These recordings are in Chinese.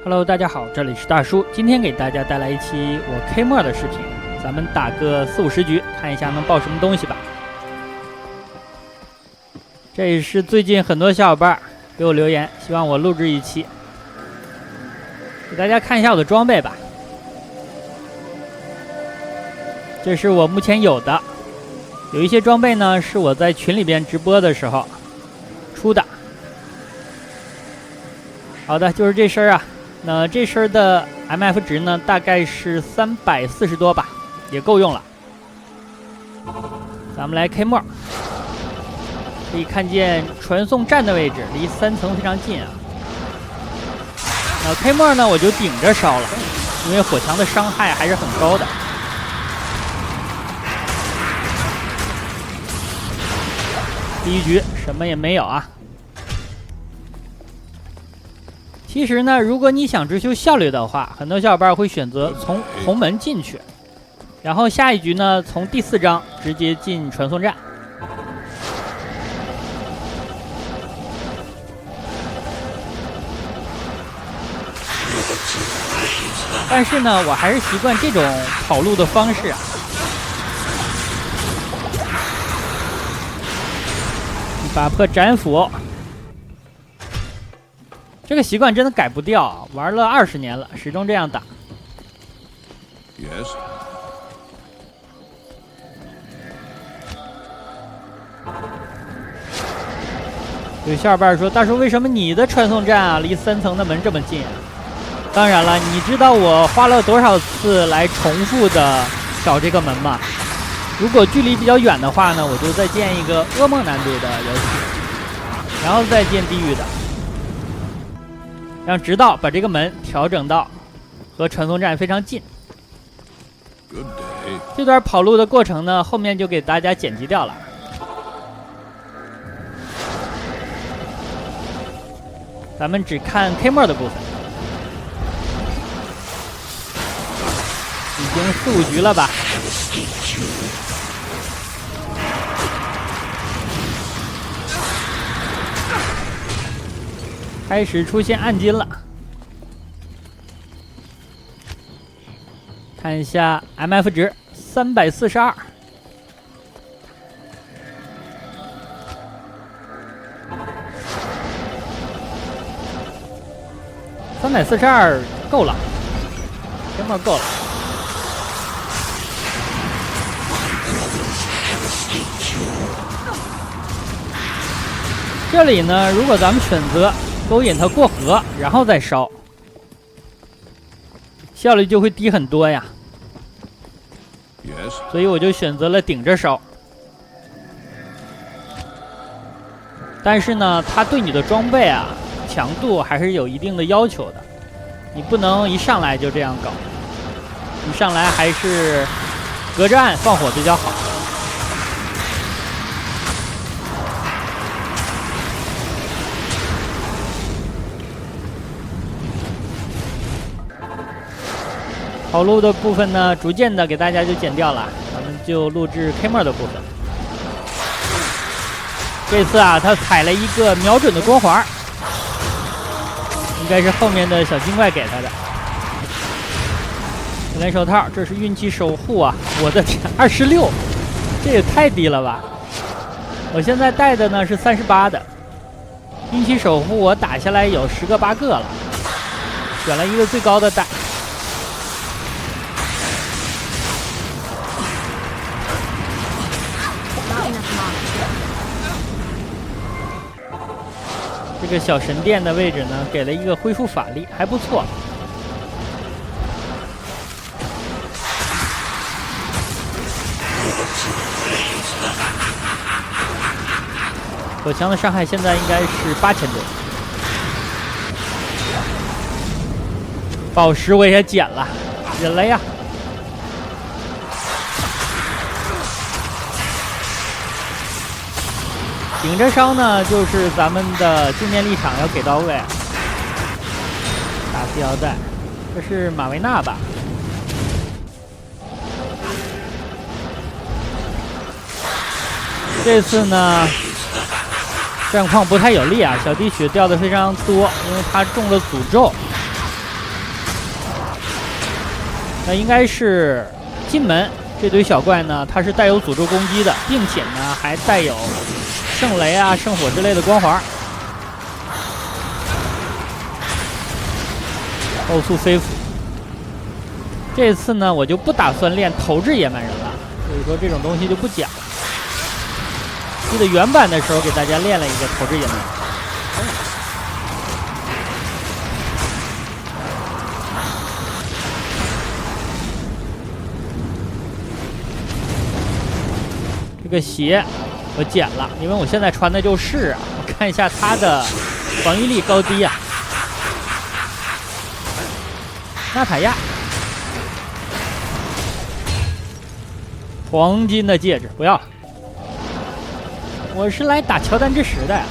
Hello， 大家好，这里是大叔，今天给大家带来一期我 K 末的视频，咱们打个40-50局，看一下能爆什么东西吧。这也是最近很多小伙伴给我留言，希望我录制一期，给大家看一下我的装备吧。这是我目前有的，有一些装备呢是我在群里边直播的时候出的。好的，就是这身啊。那这身的 MF 值呢，大概是340多吧，也够用了。咱们来 K 末，可以看见传送站的位置离3层非常近啊。那 K 末呢，我就顶着烧了，因为火墙的伤害还是很高的。第一局什么也没有啊。其实呢，如果你想追求效率的话，很多小伙伴会选择从红门进去，然后下一局呢，从第4章直接进传送站。但是呢，我还是习惯这种跑路的方式啊。一把破斩斧。这个习惯真的改不掉，玩了20年了，始终这样打。Yes. 有小伙伴说：“大叔，为什么你的传送站啊离3层的门这么近啊？”当然了，你知道我花了多少次来重复的找这个门吗？如果距离比较远的话呢，我就再建一个噩梦难度的游戏，然后再建地狱的。让直道把这个门调整到和传送站非常近。这段跑路的过程呢，后面就给大家剪辑掉了。咱们只看 K 末的部分，已经4-5局了吧？开始出现暗金了，看一下 MF 值342，够了，这么够了。这里呢，如果咱们选择勾引他过河，然后再烧，效率就会低很多呀。Yes. 所以我就选择了顶着烧。但是呢，他对你的装备啊，强度还是有一定的要求的，你不能一上来就这样搞，一上来还是隔着岸放火比较好。跑路的部分呢，逐渐的给大家就剪掉了，咱们就录制 K 末的部分。这次啊，他踩了一个瞄准的光环，应该是后面的小精怪给他的。蓝手套，这是运气守护啊！我的天，26，这也太低了吧！我现在带的呢是38的，运气守护我打下来有10个8个了，选了一个最高的带。这个小神殿的位置呢，给了一个恢复法力，还不错。火墙的伤害现在应该是8000多。宝石我也捡了，忍了呀。顶着烧呢，就是咱们的静电力场要给到位。打四腰带，这是马维纳吧？这次呢，战况不太有利啊，小弟血掉的非常多，因为他中了诅咒。那应该是进门这堆小怪呢，它是带有诅咒攻击的，并且呢还带有圣雷啊、圣火之类的光环。高速飞斧。这次呢，我就不打算练投掷野蛮人了，所以说这种东西就不讲了。记得原版的时候给大家练了一个投掷野蛮人。这个鞋我捡了，因为我现在穿的就是啊，我看一下它的防御力高低啊。纳塔亚，黄金的戒指不要，我是来打乔丹之石的呀。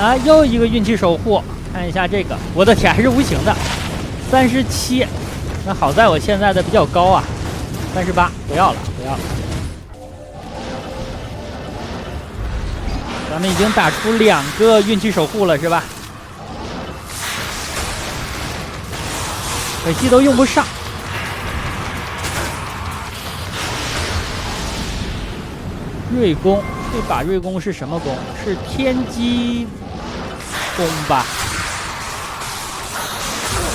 啊，又一个运气守护，看一下这个，我的天，还是无形的，37。那好在我现在的比较高啊，38，不要了，不要了。咱们已经打出2个运气守护了，是吧？可惜都用不上。锐攻。这把锐攻是什么攻？是天机攻吧？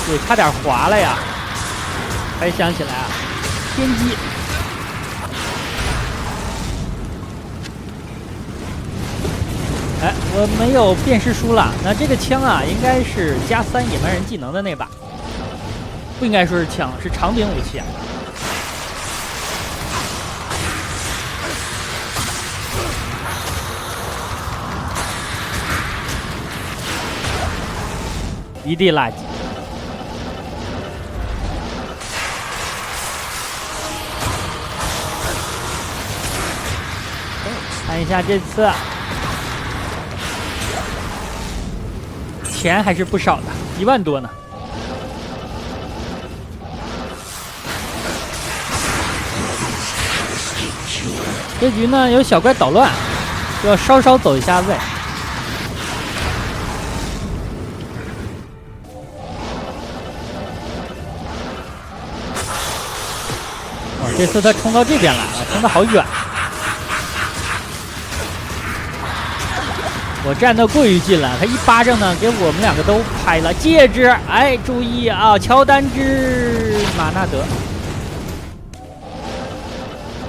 对，差点滑了呀！才想起来啊，天机。哎，我没有辨识书了。那这个枪啊，应该是+3野蛮人技能的那把，不应该说是枪，是长柄武器啊。一地垃圾。看一下这次钱还是不少的，1万多呢。这局呢有小怪捣乱，要稍稍走一下位。这次他冲到这边来了，冲得好远。我站得过于近了，他一巴掌呢给我们2个都拍了。戒指，哎，注意啊，乔丹之马纳德。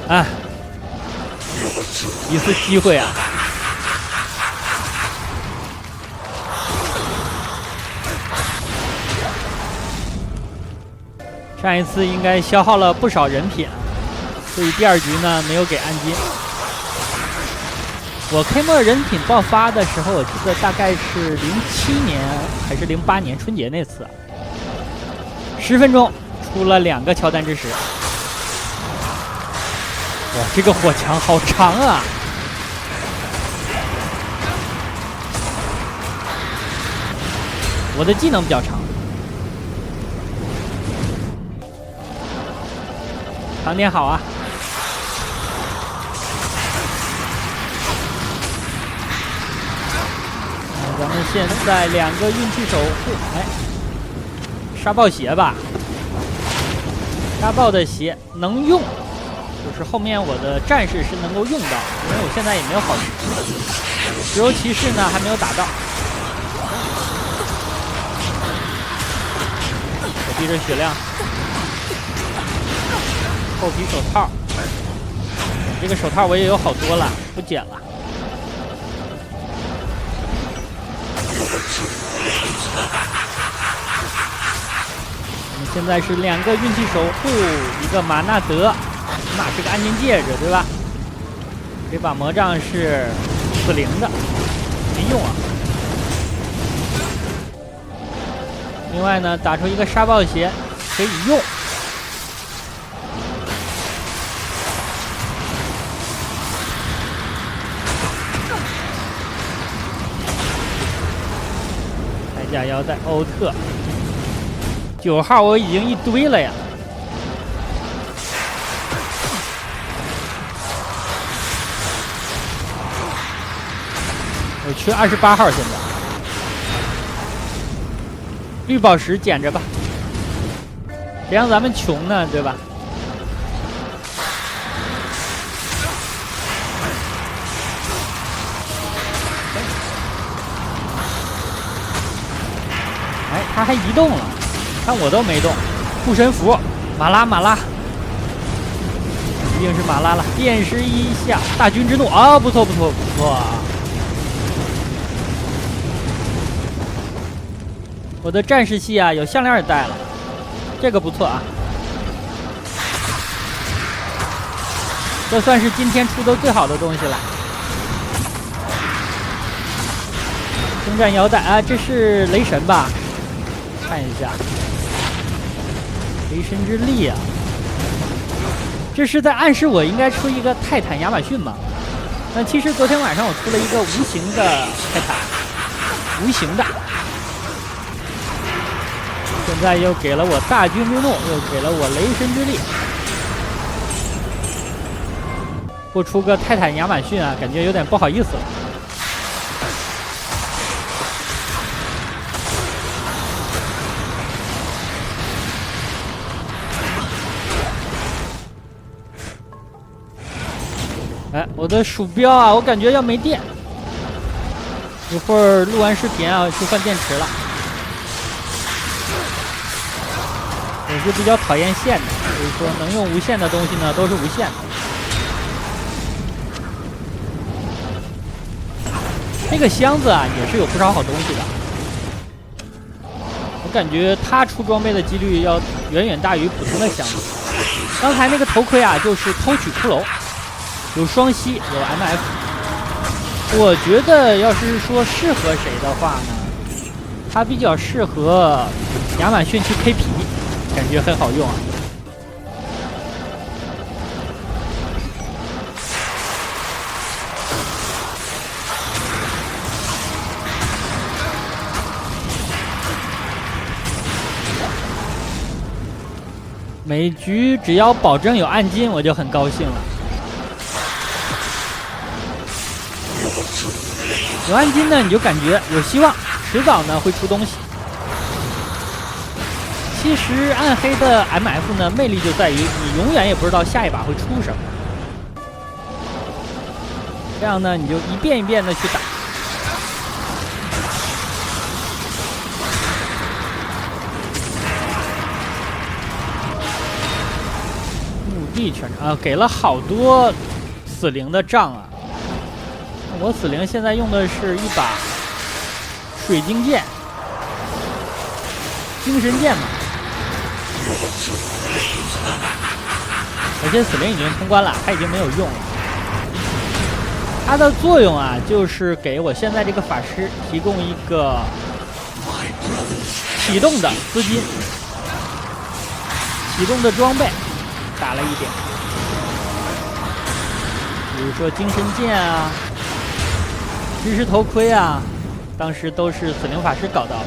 啊，一次机会啊！上一次应该消耗了不少人品，所以第2局呢没有给安金。我 K 末人品爆发的时候，我记得大概是07年还是08年春节那次，10分钟出了2个乔丹之石。哇，这个火墙好长啊！我的技能比较长。常点好啊！咱们现在2个运气守护，哎，沙暴鞋吧，沙暴的鞋能用，就是后面我的战士是能够用到，因为我现在也没有好石油骑士呢，还没有打到。我逼着血量。厚皮手套，这个手套我也有好多了，不捡了。我们现在是2个运气守护，1个马纳德，那是个安金戒指，对吧？这把魔杖是死灵的，没用啊。另外呢，打出一个沙暴鞋可以用。铠甲腰带欧特，9号我已经一堆了呀。我缺28号，现在绿宝石捡着吧，别让咱们穷呢，对吧？哎，他还移动了，看我都没动。护身符，马拉，一定是马拉了。电石一下，大军之怒啊，不错。我的战士系啊，有项链也带了，这个不错啊。这算是今天出的最好的东西了。征战腰带啊，这是雷神吧？看一下，雷神之力啊，这是在暗示我应该出一个泰坦亚马逊吗？但其实昨天晚上我出了一个无形的泰坦，无形的。现在又给了我大军之怒，又给了我雷神之力。不出个泰坦亚马逊啊，感觉有点不好意思了。哎，我的鼠标啊，我感觉要没电。一会儿录完视频啊，去换电池了。我是比较讨厌线的，所以说能用无线的东西呢，都是无线的。这个箱子啊，也是有不少好东西的。我感觉它出装备的几率要远远大于普通的箱子。刚才那个头盔啊，就是偷取骷髅，有双吸，有 MF。我觉得要是说适合谁的话呢，它比较适合亚马逊去 K 皮，感觉很好用啊。每局只要保证有暗金，我就很高兴了。有暗金呢，你就感觉有希望，迟早呢会出东西。其实暗黑的 MF 呢，魅力就在于你永远也不知道下一把会出什么。这样呢，你就一遍一遍的去打。墓地全场啊，给了好多死灵的杖啊。我死灵现在用的是一把水晶剑，精神剑嘛。而且死灵已经通关了，它已经没有用了。它的作用啊，就是给我现在这个法师提供一个启动的资金，启动的装备打了一点，比如说精神剑啊。知识头盔啊，当时都是死灵法师搞到的，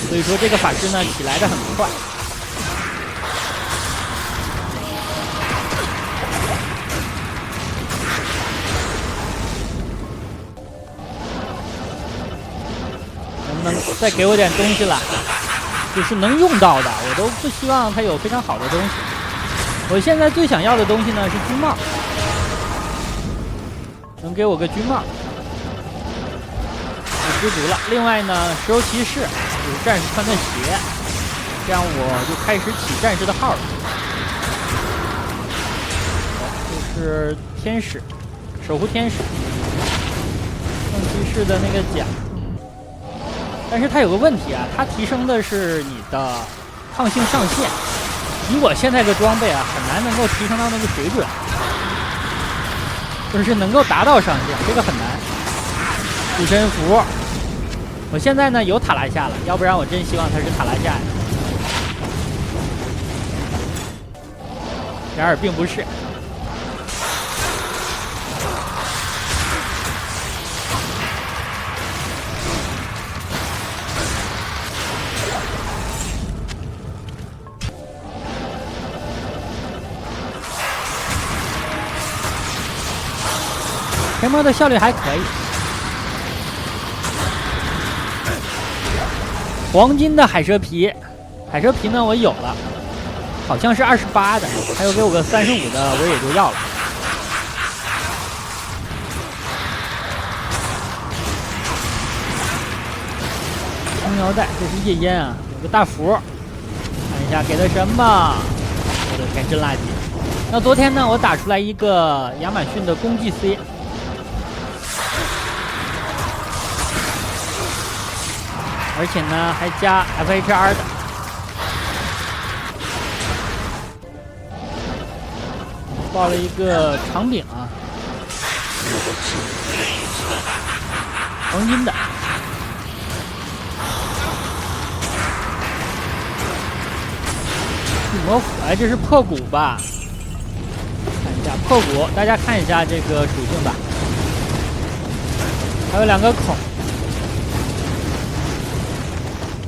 所以说这个法师呢起来的很快。能不能再给我点东西了？就是能用到的，我都不希望它有非常好的东西。我现在最想要的东西呢是军帽。能给我个军帽，我知足了。另外呢，石油骑士有战士穿的鞋，这样我就开始起战士的号了。这是天使，守护天使，圣骑士的那个甲。但是它有个问题啊，它提升的是你的抗性上限，以我现在的装备啊，很难能够提升到那个水准。就是能够达到上限，这个很难。护身符，我现在呢有塔拉夏了，要不然我真希望它是塔拉夏呀。然而并不是。天魔的效率还可以。黄金的海蛇皮，海蛇皮呢我有了，好像是28的，还有给我个35的，我也就要了。青腰带，这是夜烟啊，有个大符，看一下给的什么？我的天，真垃圾。那昨天呢，我打出来一个亚马逊的攻击 C， 而且呢还加 FHR 的。爆了一个长柄啊，黄金的。魔斧，哎，这是破骨吧？看一下破骨，大家看一下这个属性吧。还有2个孔，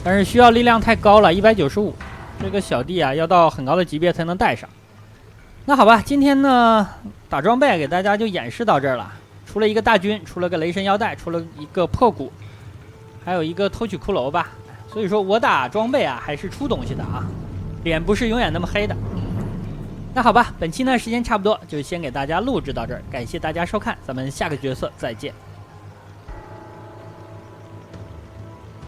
但是需要力量太高了，195。这个小弟啊，要到很高的级别才能带上。那好吧，今天呢打装备给大家就演示到这儿了。出了一个大军，出了个雷神腰带，出了一个破骨，还有一个偷取骷髅吧。所以说我打装备啊，还是出东西的啊。脸不是永远那么黑的。那好吧，本期呢时间差不多，就先给大家录制到这儿，感谢大家收看，咱们下个角色再见。